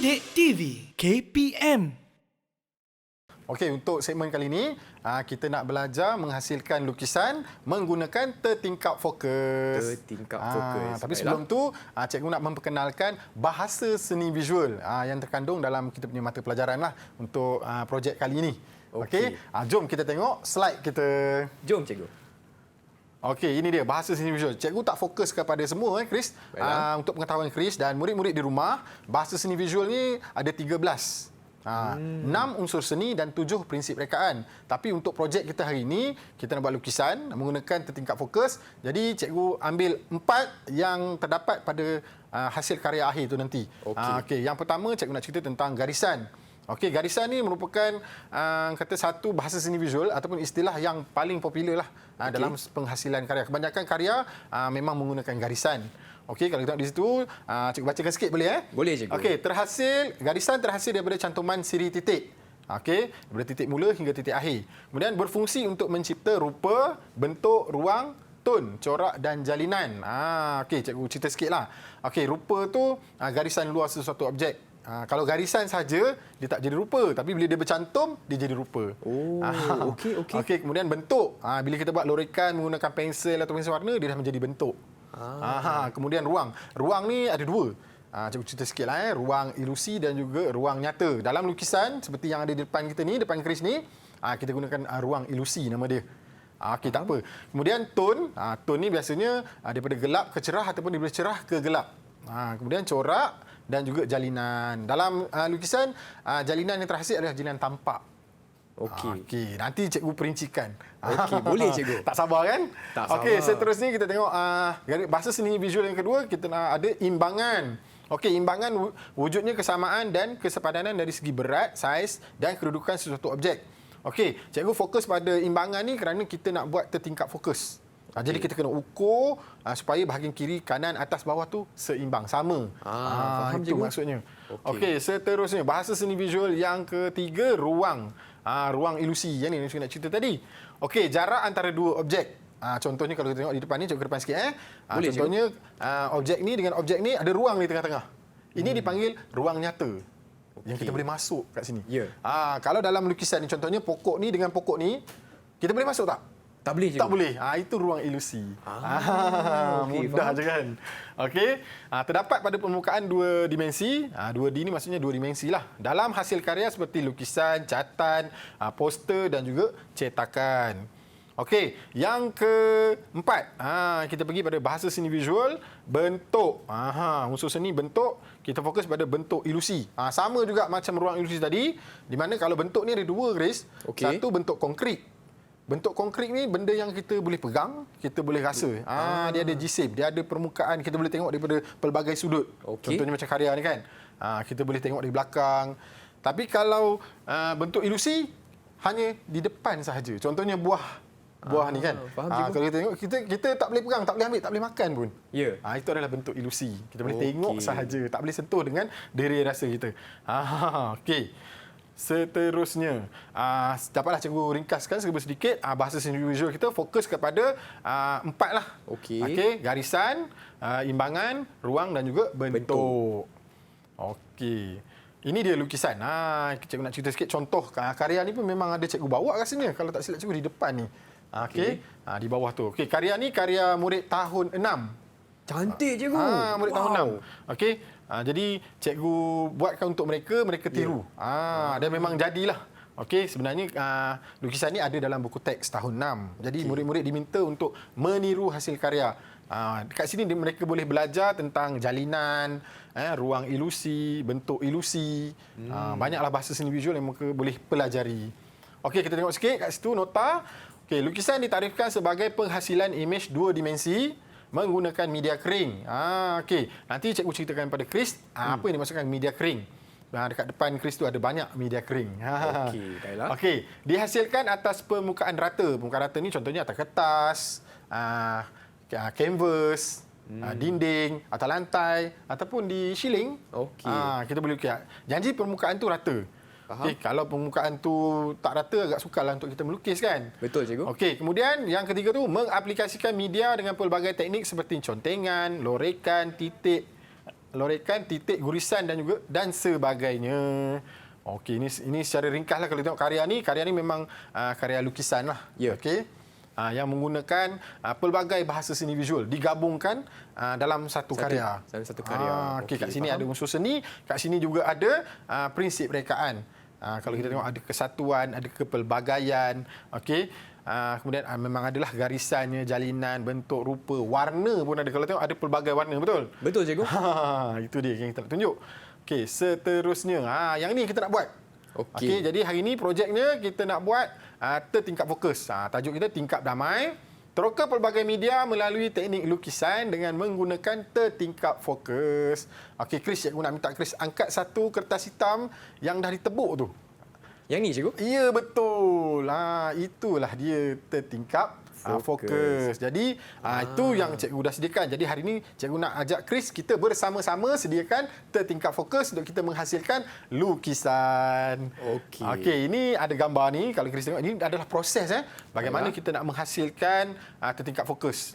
Didik TV KPM. Okey, untuk segmen kali ini, kita nak belajar menghasilkan lukisan menggunakan tertingkap fokus. Tertingkap fokus. Tapi sebelum tu, cikgu nak memperkenalkan bahasa seni visual yang terkandung dalam kita punya mata pelajaran lah untuk projek kali ini. Okey, jom kita tengok slide kita. Jom, cikgu. Okey, ini dia bahasa seni visual. Cikgu tak fokus kepada semua, Chris. Untuk pengetahuan Chris dan murid-murid di rumah, bahasa seni visual ni ada 13. 6 unsur seni dan 7 prinsip rekaan. Tapi untuk projek kita hari ini, kita nak buat lukisan menggunakan tertingkap fokus. Jadi cikgu ambil 4 yang terdapat pada hasil karya akhir tu nanti. Okey, yang pertama cikgu nak cerita tentang garisan. Okey, garisan ni merupakan kata satu bahasa seni visual ataupun istilah yang paling popular lah dalam penghasilan karya. Kebanyakan karya memang menggunakan garisan. Okey, kalau kita tengok di situ, cikgu bacakan sikit boleh? Boleh, cikgu. Okey, garisan terhasil daripada cantuman siri titik. Okey, daripada titik mula hingga titik akhir. Kemudian berfungsi untuk mencipta rupa, bentuk, ruang, tone, corak dan jalinan. Okey, cikgu cerita sikitlah. Okey, rupa tu garisan luar sesuatu objek. Kalau garisan saja dia tak jadi rupa, tapi bila dia bercantum dia jadi rupa. Okey. Okey, kemudian bentuk. Bila kita buat lorekan menggunakan pensel atau pensel warna, dia dah menjadi bentuk. Kemudian ruang. Ruang ni ada dua. Cikgu cerita sikitlah. Ruang ilusi dan juga ruang nyata. Dalam lukisan seperti yang ada di depan kita ni, depan Chris ni, kita gunakan ruang ilusi nama dia. Okey, tak apa. Kemudian tone. Tone ni biasanya daripada gelap ke cerah ataupun daripada cerah ke gelap. Kemudian corak dan juga jalinan. Dalam lukisan, jalinan yang terhasil adalah jalinan tampak. Okey, nanti cikgu perincikan. Okey, boleh cikgu. Tak sabar kan? Tak sabar. Okey, seterusnya kita tengok bahasa seni visual yang kedua, kita nak ada imbangan. Okey, imbangan wujudnya kesamaan dan kesepadanan dari segi berat, saiz dan kedudukan sesuatu objek. Okey, cikgu fokus pada imbangan ni kerana kita nak buat tertingkap fokus. Jadi kita kena ukur supaya bahagian kiri, kanan, atas, bawah tu seimbang, sama. Faham itu cikgu. maksudnya. Okey, seterusnya bahasa seni visual yang ketiga, ruang. Ruang ilusi yang ni saya nak cerita tadi. Okey, jarak antara dua objek. Contohnya kalau kita tengok di depan ni, cikgu ke depan sikit. Boleh, contohnya objek ni dengan objek ni ada ruang di tengah-tengah. Ini dipanggil ruang nyata. Yang kita boleh masuk kat sini. Kalau dalam lukisan ni contohnya pokok ni dengan pokok ni, kita boleh masuk tak? Tak boleh, cikgu. Tak boleh. Itu ruang ilusi. Mudah je kan. Okey. Terdapat pada permukaan dua dimensi. 2D ni maksudnya dua dimensi lah. Dalam hasil karya seperti lukisan, catatan, poster dan juga cetakan. Okey. Yang keempat. Kita pergi pada bahasa seni visual. Bentuk. Unsur seni bentuk. Kita fokus pada bentuk ilusi. Sama juga macam ruang ilusi tadi. Di mana kalau bentuk ni ada dua, Grace. Satu bentuk konkret. Bentuk konkret ni benda yang kita boleh pegang, kita boleh rasa. Dia ada jisim, dia ada permukaan, kita boleh tengok daripada pelbagai sudut. Contohnya macam karya ni kan. Kita boleh tengok dari belakang. Tapi kalau bentuk ilusi hanya di depan sahaja. Contohnya buah ni kan. Kalau kita tengok kita tak boleh pegang, tak boleh ambil, tak boleh makan pun. Itu adalah bentuk ilusi. Kita boleh tengok sahaja, tak boleh sentuh dengan diri rasa kita. Okey. Seterusnya, dapatlah cikgu ringkaskan sedikit. Bahasa seni visual kita fokus kepada 4 lah. Okey, garisan, imbangan, ruang dan juga bentuk. Okey. Ini dia lukisan. Cikgu nak cerita sikit contoh karya ni pun memang ada cikgu bawa rasanya. Kalau tak silap cikgu di depan ni. Okey. Di bawah tu. Okey, karya ni karya murid tahun 6. Cantik, cikgu. Murid tahun 6. Okey. Jadi cikgu buatkan untuk mereka tiru. Dan memang jadilah. Okey, sebenarnya lukisan ni ada dalam buku teks tahun 6. Jadi murid-murid diminta untuk meniru hasil karya. Dekat sini mereka boleh belajar tentang jalinan, ruang ilusi, bentuk ilusi. Banyaklah bahasa seni visual yang mereka boleh pelajari. Okey, kita tengok sikit kat situ nota. Okey, lukisan ditarifkan sebagai penghasilan imej dua dimensi menggunakan media kering. Okey. Nanti cikgu ceritakan pada Chris apa yang dimaksudkan media kering. Dekat depan Chris tu ada banyak media kering. Okey, baiklah. Okey, dihasilkan atas permukaan rata. Permukaan rata ni contohnya atas kertas, kanvas, dinding, atas lantai ataupun di shilling. Kita boleh lukis. Janji permukaan tu rata. Okay, kalau permukaan tu tak rata, agak sukarlah untuk kita melukis kan. Betul, cikgu. Okey, kemudian yang ketiga tu mengaplikasikan media dengan pelbagai teknik seperti contengan, lorekan, titik, lorekan, titik, gurisan dan sebagainya. Okey, ini secara ringkaslah kalau tengok karya ni memang karya lukisan lah. Ya. Okey. Yang menggunakan pelbagai bahasa seni visual digabungkan dalam satu karya. Dalam satu karya. Okey, kat sini faham. ada unsur seni, kat sini juga ada prinsip rekaan. Kalau kita tengok ada kesatuan, ada kepelbagaian, okey. Kemudian memang adalah garisannya, jalinan, bentuk, rupa, warna pun ada. Kalau tengok ada pelbagai warna, betul? Betul, cikgu. Itu dia yang kita nak tunjuk. Okey, seterusnya. Yang ni kita nak buat. Okey. Okey, jadi hari ini projeknya kita nak buat tertingkap fokus. Tajuk kita tingkap damai. Teroka pelbagai media melalui teknik lukisan dengan menggunakan tertingkap fokus. Okey, Chris, cikgu nak minta Chris angkat satu kertas hitam yang dah ditebuk tu. Yang ni, cikgu? Ya, betul. Itulah dia tertingkap fokus. Jadi, itu yang cikgu dah sediakan. Jadi, hari ini cikgu nak ajak Chris, kita bersama-sama sediakan tertingkap fokus untuk kita menghasilkan lukisan. Okey. Okey, ini ada gambar ni. Kalau Chris tengok, ini adalah proses bagaimana Baiklah. kita nak menghasilkan tertingkap fokus.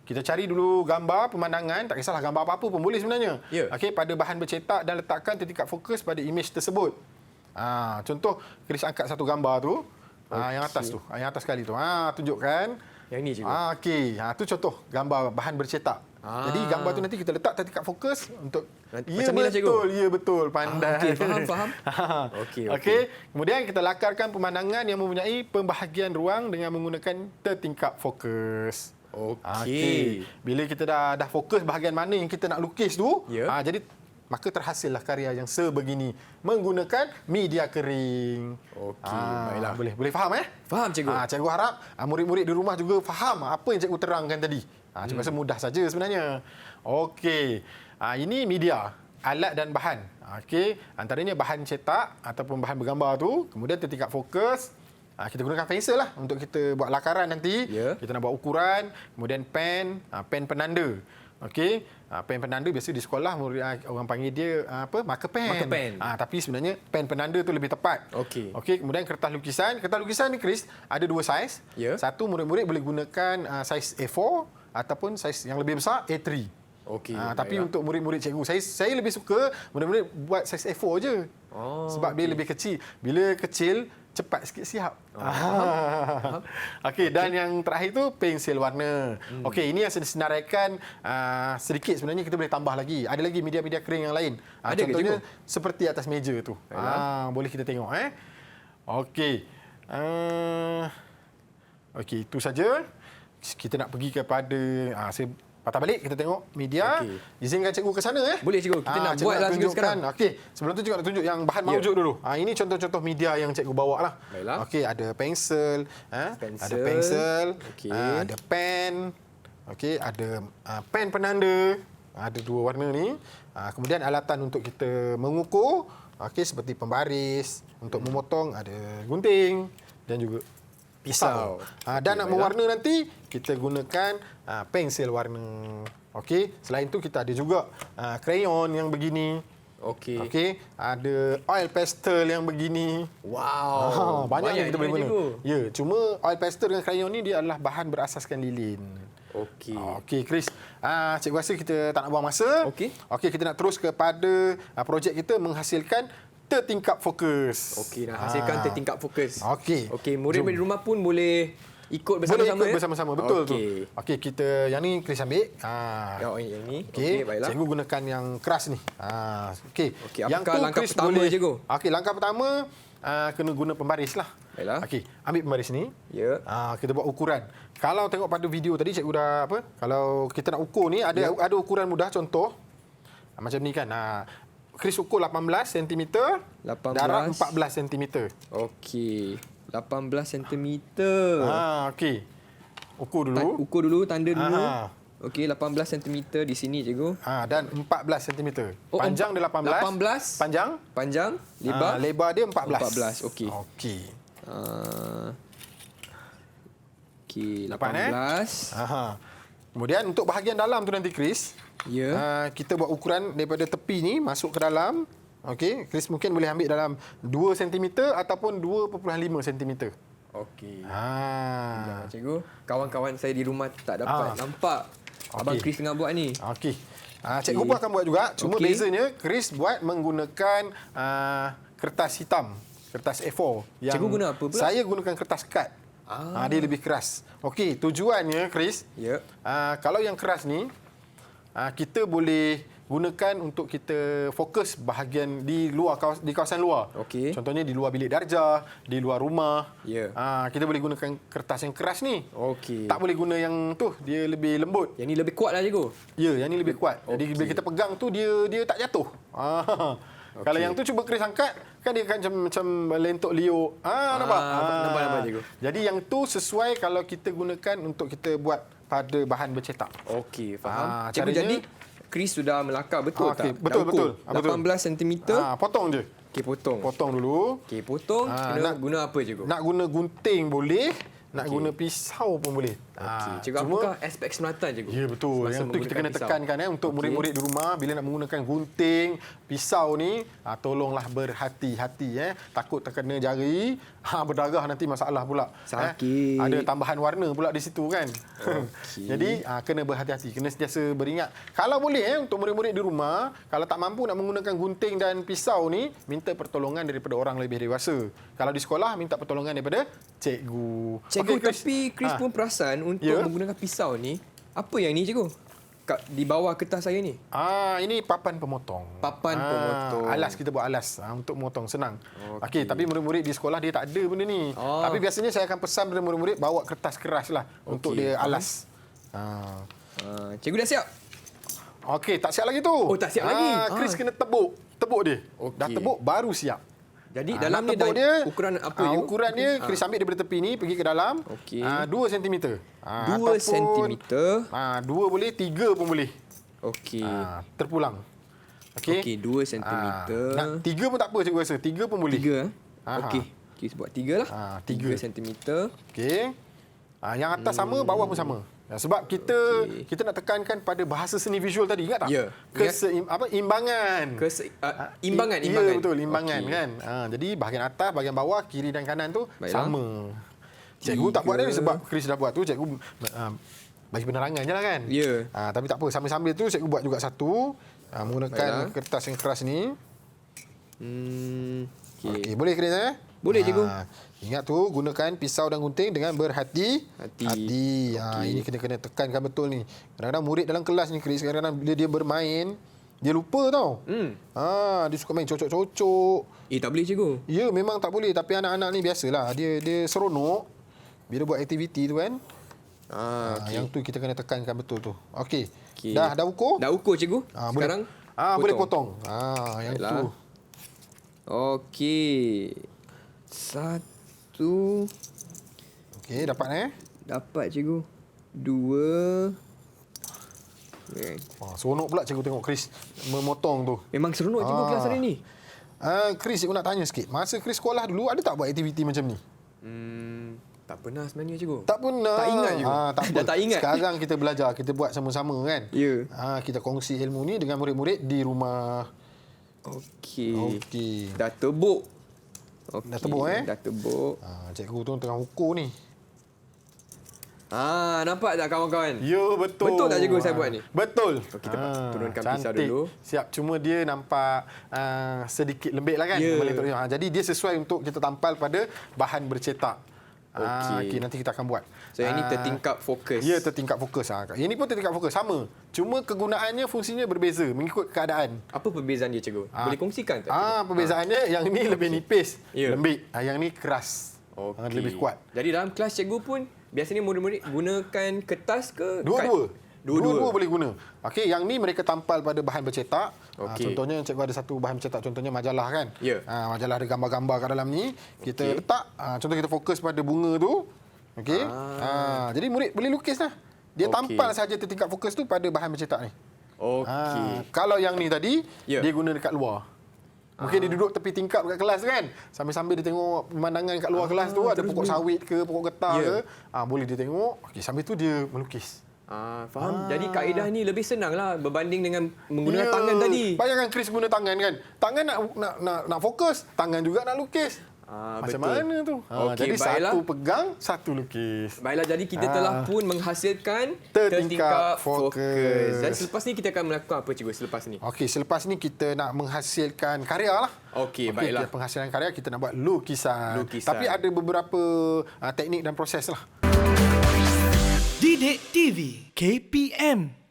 Kita cari dulu gambar pemandangan, tak kisahlah gambar apa-apa pun boleh sebenarnya. Ya. Okey, pada bahan bercetak dan letakkan tertingkap fokus pada imej tersebut. Contoh, Chris angkat satu gambar tu. Yang atas tu. Yang atas sekali tu. Tunjukkan. Yang ni, cikgu. Okey. Tu contoh gambar bahan bercetak. Jadi gambar tu nanti kita letak tertingkap fokus untuk Macam ni lah, cikgu. betul, ya betul, pandai. Okey, faham. Okey. Okey. Kemudian kita lakarkan pemandangan yang mempunyai pembahagian ruang dengan menggunakan tertingkap fokus. Okey. Bila kita dah fokus bahagian mana yang kita nak lukis tu, Ya. jadi maka terhasillah karya yang sebegini menggunakan media kering. Okey, baiklah. Boleh faham Faham, cikgu. Cikgu harap murid-murid di rumah juga faham apa yang cikgu terangkan tadi. Cikgu rasa mudah saja sebenarnya. Okey. Ini media, alat dan bahan. Okey, antaranya bahan cetak ataupun bahan bergambar tu, kemudian tertingkap fokus. Kita gunakan pensel lah untuk kita buat lakaran nanti. Ya. Kita nak buat ukuran, kemudian pen penanda. Okey, pen penanda biasa di sekolah orang panggil dia marker pen. Marker pen. Tapi sebenarnya pen penanda tu lebih tepat. Okey. Okey, kemudian kertas lukisan. Kertas lukisan ni Chris ada dua saiz. Ya. Satu murid-murid boleh gunakan saiz A4 ataupun saiz yang lebih besar A3. Okey. Tapi baiklah. untuk murid-murid cikgu, saya lebih suka murid-murid buat saiz A4 je. Sebab dia lebih kecil. Bila kecil cepat sikit siap. Okey, dan yang terakhir tu pensel warna. Okey, ini yang saya senaraikan sedikit, sebenarnya kita boleh tambah lagi. Ada lagi media-media kering yang lain. Ada ke, Contohnya cikgu? seperti atas meja tu. Boleh kita tengok Okey. Okey, itu saja. Kita nak pergi kepada saya patah balik, kita tengok media. Okey. Izinkan cikgu ke sana Boleh, cikgu. Kita nak cikgu buatlah cikgu tunjukkan. sekarang. Okey, sebelum tu cikgu nak tunjuk yang bahan maujud dulu. Ini contoh-contoh media yang cikgu bawa lah. Baiklah. Okey, ada pensel, Pensel. ada pensel, Okey. ada pen, okey, ada pen penanda, ada dua warna ni. Kemudian alatan untuk kita mengukur, okey, seperti pembaris, untuk memotong ada gunting dan juga pisau. Dan nak mewarna nanti kita gunakan pensel warna. Okey, selain tu kita ada juga krayon yang begini. Okey. Okey, ada oil pastel yang begini. Wow. Banyak yang kita boleh guna. cikgu. Ya, cuma oil pastel dengan krayon ni dia adalah bahan berasaskan lilin. Okey. Okey, Chris. Cikgu rasa kita tak nak buang masa. Okey. Okey, kita nak terus kepada projek kita menghasilkan tertingkap fokus. Okey, nak hasilkan tertingkap fokus. Okey. Okey, murid-murid di rumah pun boleh ikut Boleh bersama-sama. ikut bersama-sama. Betul tu. Okey. Okey, kita yang ni Chris ambil. Yang ni. Okey, baiklah. cikgu gunakan yang keras ni. Okey. Okey, apakah langkah pertama, cikgu? Okey, langkah pertama kena guna pembaris lah. Baiklah. Okey, ambil pembaris ni. Ya. Kita buat ukuran. Kalau tengok pada video tadi cikgu dah kalau kita nak ukur ni ada ukuran mudah, contoh macam ni kan. Chris ukur 18 cm, 18. darab 14 cm. Okey. 18 cm. Okey. Ukur dulu. Ukur dulu, tanda dulu. Aha. Okey, 18 cm di sini, cikgu. Dan 14 cm. Oh, Panjang dia 18. 18. Panjang. Panjang, lebar. Lebar dia 14. 14, okey. Okey. Okey, Dapat, 18. Kemudian untuk bahagian dalam tu nanti Chris, Ya. kita buat ukuran daripada tepi ni masuk ke dalam. Okey, Chris mungkin boleh ambil dalam 2 cm ataupun 2.5 cm. Okey. Ha. Cikgu, kawan-kawan saya di rumah tak dapat nampak Abang Chris tengah buat ni. Okey. Cikgu pun akan buat juga. Cuma Okey. bezanya Chris buat menggunakan kertas hitam, kertas A4. Cikgu guna apa pula? Saya gunakan kertas kad. Dia lebih keras. Okey, tujuannya Chris, Ya. kalau yang keras ni, kita boleh gunakan untuk kita fokus bahagian di luar di kawasan luar. Okey. Contohnya di luar bilik darjah, di luar rumah. Ya. Kita boleh gunakan kertas yang keras ni. Okey. Tak boleh guna yang tu, dia lebih lembut. Yang ni lebih kuat lah cikgu. Ya, yang ni lebih kuat. Jadi Okey. bila kita pegang tu dia tak jatuh. Kalau yang tu cuba Chris angkat, kan dia akan macam lentok liuk. Nampak? nampak, cikgu. Jadi yang tu sesuai kalau kita gunakan untuk kita buat pada bahan bercetak. Okey, faham. Cikgu, caranya- jadi Chris sudah melakar betul tak? Betul, Dah ukur. betul. 18 cm. Potong je. Okey, potong. Potong dulu. Okey, potong. Kena guna apa cikgu? Nak guna gunting boleh, nak guna pisau pun boleh. Okey, cikgu, apakah aspek keselamatan cikgu? Ya betul. Semasa Yang tu kita menggunakan kena pisau? tekankan untuk murid-murid di rumah bila nak menggunakan gunting, pisau ni, tolonglah berhati-hati takut terkena jari, berdarah nanti masalah pula. Sakit. Ada tambahan warna pula di situ kan. Okey. Jadi kena berhati-hati, kena sentiasa beringat. Kalau boleh untuk murid-murid di rumah, kalau tak mampu nak menggunakan gunting dan pisau ni, minta pertolongan daripada orang lebih dewasa. Kalau di sekolah minta pertolongan daripada cikgu. Cikgu, Okey, Chris. tapi Chris pun perasan untuk Ya. menggunakan pisau ni, apa yang ni cikgu? Di bawah kertas saya ni. Ini papan pemotong. Papan pemotong. Alas, kita buat alas untuk memotong, senang. Okey, tapi murid-murid di sekolah dia tak ada benda ni. Oh. Tapi biasanya saya akan pesan pada murid-murid bawa kertas keras lah untuk dia alas. Cikgu dah siap? Okey, tak siap lagi tu. Oh, tak siap lagi. Chris kena tebuk. Tebuk dia. Okey. Dah tebuk baru siap. Jadi dalam nak ni tebuk dah ukuran apa cikgu? Ukuran dia Chris ambil daripada tepi ni pergi ke dalam. Okey. 2 cm. 2 sentimeter. 2 boleh, 3 pun boleh. Okey. Terpulang. Okey. Okey, 2 sentimeter. Nak 3 pun tak apa cikgu rasa. 3 pun boleh. 3. Aha. Okey. Kita buat 3 lah. 3. 3 sentimeter. Okey. Yang atas sama, bawah pun sama. Sebab kita nak tekankan pada bahasa seni visual tadi, ingat tak? Ya. Imbangan. Imbangan. Ya, betul, imbangan Okey. kan. Jadi bahagian atas, bahagian bawah, kiri dan kanan tu Baiklah. sama. Cikgu tak buat ni sebab Chris dah buat tu, cikgu bagi penerangan je lah kan. Ya. Tapi tak apa, sambil-sambil tu cikgu buat juga satu, menggunakan Baiklah. kertas yang keras ni. Okey. Okey, boleh Chris Boleh, cikgu. Ingat tu, gunakan pisau dan gunting dengan berhati. Hati. Ini kena tekankan betul ni. Kadang-kadang murid dalam kelas ni, Chris, kadang-kadang bila dia bermain, dia lupa tau. Dia suka main cocok-cocok. Tak boleh cikgu. Ya, memang tak boleh. Tapi anak-anak ni biasalah. Dia seronok bila buat aktiviti tu kan. Okey. Yang tu kita kena tekankan betul tu. Okey. Okey. Dah ukur? Dah ukur cikgu. Boleh. Sekarang Boleh potong. Yang Baiklah. tu. Okey. 1 Okey, dapat dapat cikgu. 2. Okay. Seronok pula cikgu tengok Chris memotong tu. Memang seronok cikgu kelas hari ni. Chris, cikgu nak tanya sikit. Masa Chris sekolah dulu, ada tak buat aktiviti macam ni? Tak pernah sebenarnya cikgu. Tak pernah. Tak ingat je. Tak apa. Dah tak ingat. Sekarang kita belajar, kita buat sama-sama kan? Ya. Kita kongsi ilmu ni dengan murid-murid di rumah. Okey. Okey. Dah tebuk. Okay. Dah tebuk, Dah tebuk. Cikgu tu tengah ukur ni. Nampak tak kawan-kawan? Ya, betul. Betul tak cikgu saya buat ni? Betul. Kita turunkan pisau cantik. dulu. Siap. Cuma dia nampak sedikit lembik lah kan? Ya. Melentur. Jadi dia sesuai untuk kita tampal pada bahan bercetak. Okey. Nanti kita akan buat. So yang ni tertingkap fokus. Ya, tertingkap fokus. Yang ni pun tertingkap fokus. Sama. Cuma kegunaannya, fungsinya berbeza mengikut keadaan. Apa perbezaan dia cikgu? Boleh kongsikan tak? cikgu? Perbezaannya yang ni lebih nipis, Ya. lembik. Yang ni keras. Okey. Lebih kuat. Jadi dalam kelas cikgu pun biasanya murid-murid gunakan kertas ke? Dua-dua. Dua-dua. Dua-dua boleh guna. Okey, yang ni mereka tampal pada bahan bercetak. Okey. Contohnya cikgu ada satu bahan bercetak, contohnya majalah kan. Ya. Majalah ada gambar-gambar kat dalam ni. Kita Okey. letak, contoh kita fokus pada bunga tu. Okey. Jadi murid boleh lukis lah. Dia Okey. tampal saja tertingkap fokus tu pada bahan bercetak ni. Okey. Kalau yang ni tadi, Ya. dia guna dekat luar. Mungkin dia duduk tepi tingkap kat kelas kan. Sambil-sambil dia tengok pemandangan kat luar kelas tu. Ada pokok sawit ke, pokok getah Ya. ke. Boleh dia tengok. Okey, sambil tu dia melukis. Faham. Jadi kaedah ni lebih senang lah berbanding dengan menggunakan tangan tadi. Bayangkan Chris guna tangan kan. Tangan nak fokus, tangan juga nak lukis. Macam betul. mana tu? Okey, Jadi baiklah. satu pegang, satu lukis. Baiklah, jadi kita telah pun menghasilkan Tertingkap fokus. fokus. Dan selepas ni kita akan melakukan apa, cikgu, selepas ni? Okey, selepas ni kita nak menghasilkan karya lah. Okey, baiklah. Penghasilan karya kita nak buat lukisan. Lukisan. Tapi ada beberapa teknik dan proses lah. Didik TV KPM